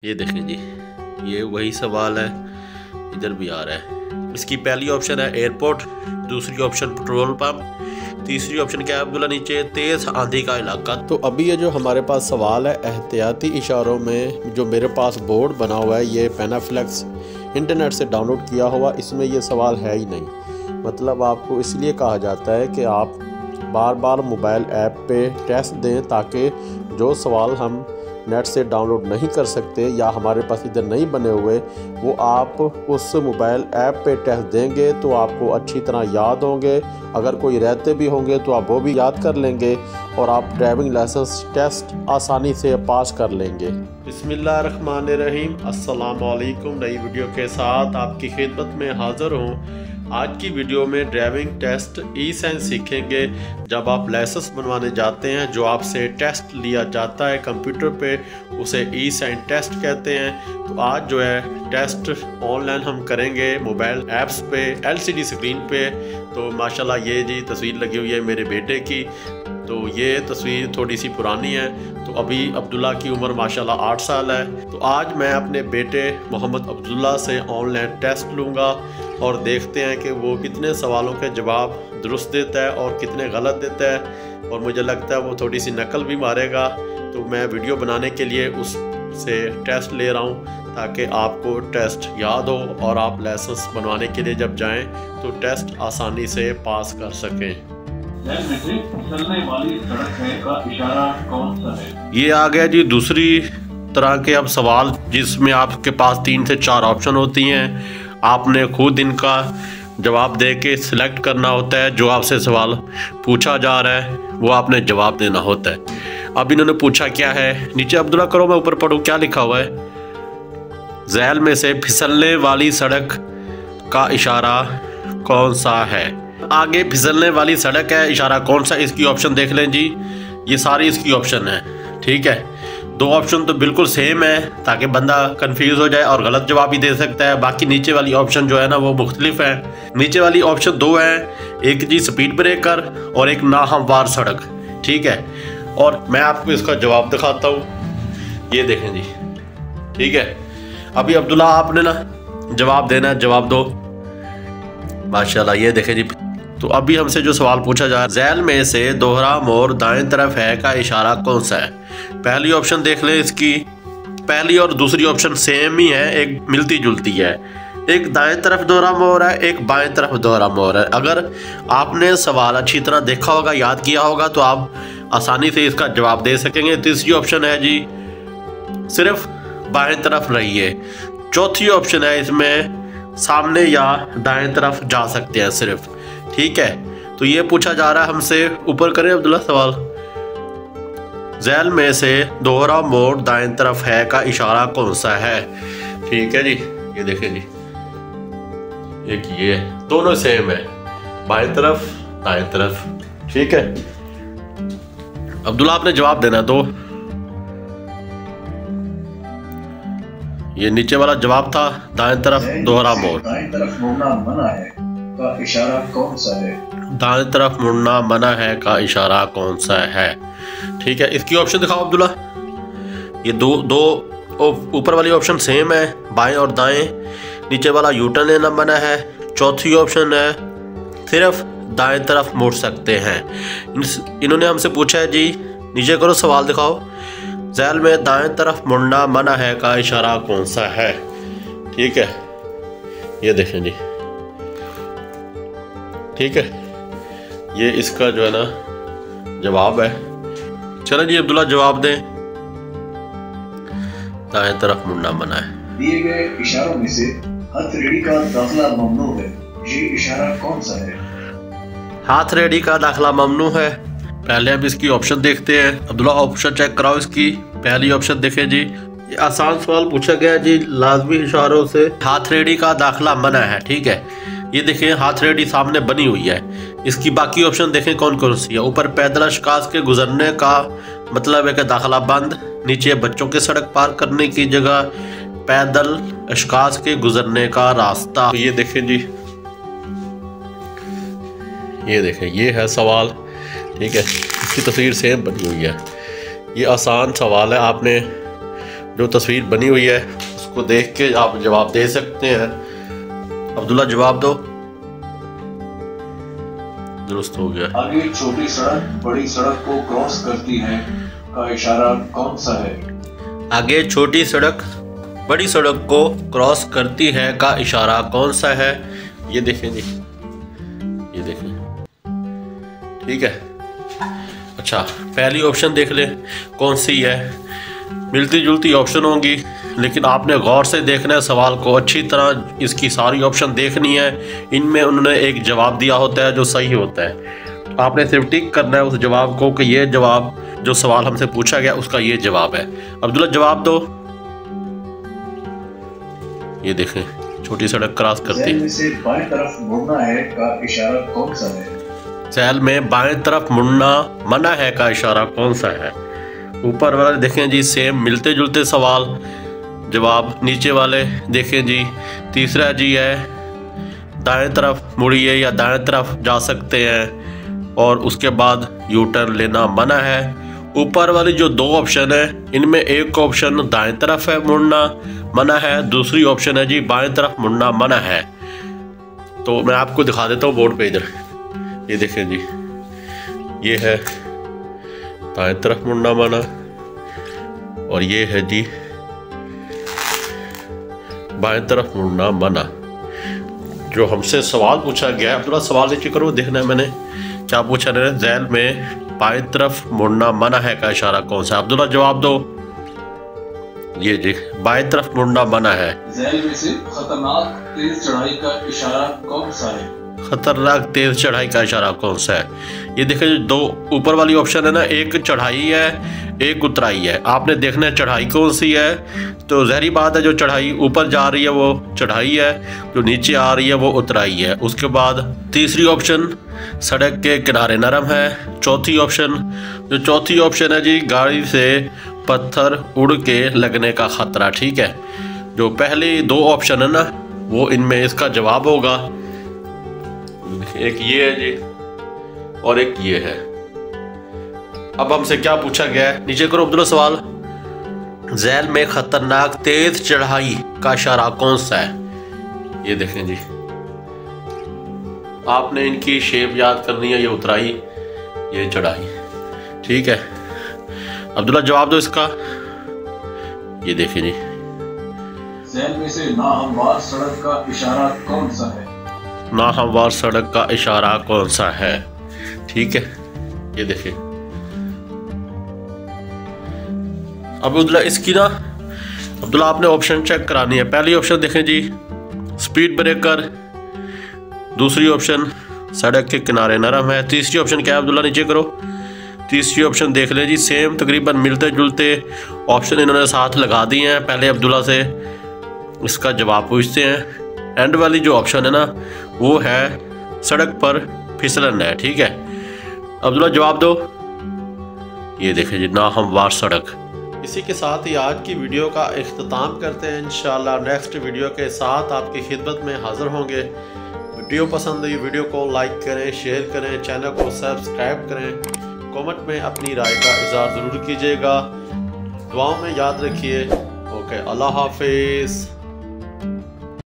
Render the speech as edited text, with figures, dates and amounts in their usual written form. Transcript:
ये देखें जी, ये वही सवाल है, इधर भी आ रहा है। इसकी पहली ऑप्शन है एयरपोर्ट, दूसरी ऑप्शन पेट्रोल पंप, तीसरी ऑप्शन क्या है अब्दुल्ला नीचे, तेज आंधी का इलाका। तो अभी ये जो हमारे पास सवाल है एहतियाती इशारों में, जो मेरे पास बोर्ड बना हुआ है ये पेनाफ्लेक्स इंटरनेट से डाउनलोड किया हुआ, इसमें ये सवाल है ही नहीं। मतलब आपको इसलिए कहा जाता है कि आप बार बार मोबाइल ऐप पे टेस्ट दें, ताकि जो सवाल हम नेट से डाउनलोड नहीं कर सकते या हमारे पास इधर नहीं बने हुए, वो आप उस मोबाइल ऐप पे टेस्ट देंगे तो आपको अच्छी तरह याद होंगे। अगर कोई रहते भी होंगे तो आप वो भी याद कर लेंगे और आप ड्राइविंग लाइसेंस टेस्ट आसानी से पास कर लेंगे। बिस्मिल्लाहिर्रहमानिर्रहीम, अस्सलाम वालेकुम। नई वीडियो के साथ आपकी खिदमत में हाज़िर हूँ। आज की वीडियो में ड्राइविंग टेस्ट ई साइन सीखेंगे। जब आप लाइसेंस बनवाने जाते हैं, जो आपसे टेस्ट लिया जाता है कंप्यूटर पे, उसे ई साइन टेस्ट कहते हैं। तो आज जो है टेस्ट ऑनलाइन हम करेंगे मोबाइल ऐप्स पे, LCD स्क्रीन पे। तो माशाल्लाह ये जी तस्वीर लगी हुई है मेरे बेटे की। तो ये तस्वीर थोड़ी सी पुरानी है। तो अभी अब्दुल्ला की उम्र माशाल्लाह 8 साल है। तो आज मैं अपने बेटे मोहम्मद अब्दुल्ला से ऑनलाइन टेस्ट लूँगा और देखते हैं कि वो कितने सवालों के जवाब दुरुस्त देता है और कितने गलत देता है। और मुझे लगता है वो थोड़ी सी नकल भी मारेगा। तो मैं वीडियो बनाने के लिए उससे टेस्ट ले रहा हूँ, ताकि आपको टेस्ट याद हो और आप लाइसेंस बनवाने के लिए जब जाएं तो टेस्ट आसानी से पास कर सकें। चलने वाली सड़क है का इशारा कौन सा है? ये आ गया जी दूसरी तरह के अब सवाल, जिसमें आपके पास 3 से 4 ऑप्शन होती हैं। आपने खुद इनका जवाब दे के सिलेक्ट करना होता है। जो आपसे सवाल पूछा जा रहा है वो आपने जवाब देना होता है। अब इन्होंने पूछा क्या है, नीचे अब्दुल्ला करो, मैं ऊपर पढ़ूँ क्या लिखा हुआ है। झैल में से फिसलने वाली सड़क का इशारा कौन सा है? आगे फिसलने वाली सड़क है, इशारा कौन सा, इसकी ऑप्शन देख लें जी। ये सारी इसकी ऑप्शन है, ठीक है। 2 ऑप्शन तो बिल्कुल सेम है, ताकि बंदा कंफ्यूज हो जाए और गलत जवाब भी दे सकता है। बाकी नीचे वाली ऑप्शन जो है ना वो मुख्तलिफ है। नीचे वाली ऑप्शन 2 है, एक जी स्पीड ब्रेकर और एक नाहमवार सड़क, ठीक है। और मैं आपको इसका जवाब दिखाता हूँ, ये देखें जी, ठीक है। अभी अब्दुल्ला आपने ना जवाब देना है, जवाब दो माशाल्लाह। ये देखें जी, तो अभी हमसे जो सवाल पूछा जा रहा है, झैल में से दोहरा मोड़ दाएं तरफ है का इशारा कौन सा है? पहली ऑप्शन देख लें, इसकी पहली और दूसरी ऑप्शन सेम ही है, एक मिलती जुलती है। एक दाएं तरफ दोहरा मोड़ है, एक बाएं तरफ दोहरा मोड़ है। अगर आपने सवाल अच्छी तरह देखा होगा, याद किया होगा, तो आप आसानी से इसका जवाब दे सकेंगे। तीसरी ऑप्शन है जी सिर्फ बाएं तरफ रहिए। चौथी ऑप्शन है इसमें सामने या दाएं तरफ जा सकते हैं सिर्फ, ठीक है। तो ये पूछा जा रहा है हमसे, ऊपर करें अब्दुल्ला सवाल, झैल में से दोहरा मोड़ दाएं तरफ है का इशारा कौन सा है? ठीक है जी, ये देखें जी, एक ये दोनों सेम है, बाएं तरफ दाएं तरफ, ठीक है। अब्दुल्ला आपने जवाब देना। तो ये नीचे वाला जवाब था दाएं तरफ दोहरा मोड़। दाएं तरफ मुड़ना मना है का इशारा कौन सा है? दाएं तरफ मुड़ना मना है का इशारा कौन सा है? ठीक है, इसकी ऑप्शन दिखाओ अब्दुल्ला। ये दो ऊपर वाली ऑप्शन सेम है, बाएं और दाएं। नीचे वाला यूटर्न लेना मना है। चौथी ऑप्शन है सिर्फ दाएं तरफ मुड़ सकते हैं। इन्होंने हमसे पूछा है जी, नीचे करो सवाल दिखाओ, झैल में दाएं तरफ मुड़ना मना है का इशारा कौन सा है? ठीक है, ये देखें जी, ठीक है, ये इसका जो है ना जवाब है। चलो जी अब्दुल्ला जवाब दें। दाएं तरफ मुड़ना मना है। दिए गए इशारों में से हथेली का दाखिला ममनू है, ये इशारा कौन सा है? हाथ रेडी का दाखिला ममनू है। पहले हम इसकी ऑप्शन देखते हैं। अब्दुल्ला ऑप्शन चेक कराओ इसकी। पहली ऑप्शन देखें जी, ये आसान सवाल पूछा गया जी, लाजमी इशारों से हाथ रेडी का दाखिला मना है, ठीक है। ये देखें हाथ रेडी सामने बनी हुई है। इसकी बाकी ऑप्शन देखें कौन कौन सी है। ऊपर पैदल अशखास के गुजरने का मतलब है कि दाखिला बंद। नीचे बच्चों के सड़क पार करने की जगह, पैदल अशखास के गुजरने का रास्ता। तो ये देखें जी, ये देखें, ये है सवाल, ठीक है। इसकी तस्वीर सेम बनी हुई है। ये आसान सवाल है, आपने जो तस्वीर बनी हुई है उसको देख के आप जवाब दे सकते हैं। अब्दुल्ला जवाब दो। दुरुस्त हो गया। आगे छोटी सड़क बड़ी सड़क को क्रॉस करती है का इशारा कौन सा है? आगे छोटी सड़क बड़ी सड़क को क्रॉस करती है का इशारा कौन सा है? ये देखें जी, ये देखें, ठीक है। अच्छा, पहली ऑप्शन देख ले कौन सी है। मिलती जुलती ऑप्शन होंगी, लेकिन आपने गौर से देखना है सवाल को, अच्छी तरह इसकी सारी ऑप्शन देखनी है। इनमें उन्होंने एक जवाब दिया होता है जो सही होता है, आपने सिर्फ टिक करना है उस जवाब को कि ये जवाब जो सवाल हमसे पूछा गया उसका ये जवाब है। अब्दुल्ला जवाब दो। ये देखें, छोटी सड़क क्रॉस करती है। से बाएं तरफ मुड़ना है का इशारा कौन सा है? सैल में बाएं तरफ मुड़ना मना है का इशारा कौन सा है? ऊपर वाले देखें जी सेम मिलते जुलते सवाल, जवाब नीचे वाले देखें जी। तीसरा जी है दाएं तरफ मुड़िए या दाएं तरफ जा सकते हैं, और उसके बाद यू टर्न लेना मना है। ऊपर वाली जो दो ऑप्शन है इनमें एक ऑप्शन दाएं तरफ है मुड़ना मना है, दूसरी ऑप्शन है जी बाएं तरफ मुड़ना मना है। तो मैं आपको दिखा देता हूँ बोर्ड पे, इधर ये देखें जी, ये है दाएं तरफ मुड़ना मना, और ये है जी बाएं तरफ मुड़ना मना। जो हमसे सवाल पूछा गया है, अब्दुल्ला सवाल नीचे करो, देखना है मैंने क्या पूछा है। ज़ैल में बाएं तरफ मुड़ना मना है का इशारा कौन सा? अब्दुल्ला जवाब दो। ये जी बाएं तरफ मुड़ना मना है। ज़ैल में से खतरनाक तेज चढ़ाई का इशारा कौन सा है? खतरनाक तेज चढ़ाई का इशारा कौन सा है? ये देखिए, दो ऊपर वाली ऑप्शन है ना, एक चढ़ाई है एक उतराई है। आपने देखना है चढ़ाई कौन सी है, तो ज़हरी बात है जो चढ़ाई ऊपर जा रही है वो चढ़ाई है, जो नीचे आ रही है वो उतराई है। उसके बाद तीसरी ऑप्शन सड़क के किनारे नरम है। चौथी ऑप्शन है जी गाड़ी से पत्थर उड़ के लगने का खतरा, ठीक है। जो पहले दो ऑप्शन है ना वो इनमें इसका जवाब होगा। एक ये है जी और एक ये है। अब हमसे क्या पूछा गया है, नीचे करो अब्दुल्ला सवाल। ज़ैल में खतरनाक तेज चढ़ाई का इशारा कौन सा है? ये देखें जी, आपने इनकी शेप याद करनी है, ये उतराई ये चढ़ाई, ठीक है। अब्दुल्ला जवाब दो इसका। ये देखें जी, ज़ैल में से नाहमवार सड़क का इशारा कौन सा है? नाहमवार सड़क का इशारा कौन सा है, ठीक है। ये देखिए, अब अब्दुल्ला इसकी ना अब्दुल्ला आपने ऑप्शन चेक करानी है। पहली ऑप्शन देखें जी स्पीड ब्रेकर, दूसरी ऑप्शन सड़क के किनारे नरम है, तीसरी ऑप्शन क्या है अब्दुल्ला नीचे करो। तीसरी ऑप्शन देख लें जी, सेम तकरीबन मिलते जुलते ऑप्शन इन्होंने साथ लगा दिए हैं। पहले अब्दुल्ला से इसका जवाब पूछते हैं। एंड वाली जो ऑप्शन है ना वो है सड़क पर फिसलन है, ठीक है। अब्दुल्ला जवाब दो। ये देखें जी नाहमवार सड़क। इसी के साथ ही आज की वीडियो का इख्तिताम करते हैं। इंशाल्लाह नेक्स्ट वीडियो के साथ आपकी खिदमत में हाज़िर होंगे। वीडियो पसंद आई वीडियो को लाइक करें, शेयर करें, चैनल को सब्सक्राइब करें। कमेंट में अपनी राय का इज़हार ज़रूर कीजिएगा। दुआओं में याद रखिए। ओके, अल्लाह हाफिज़।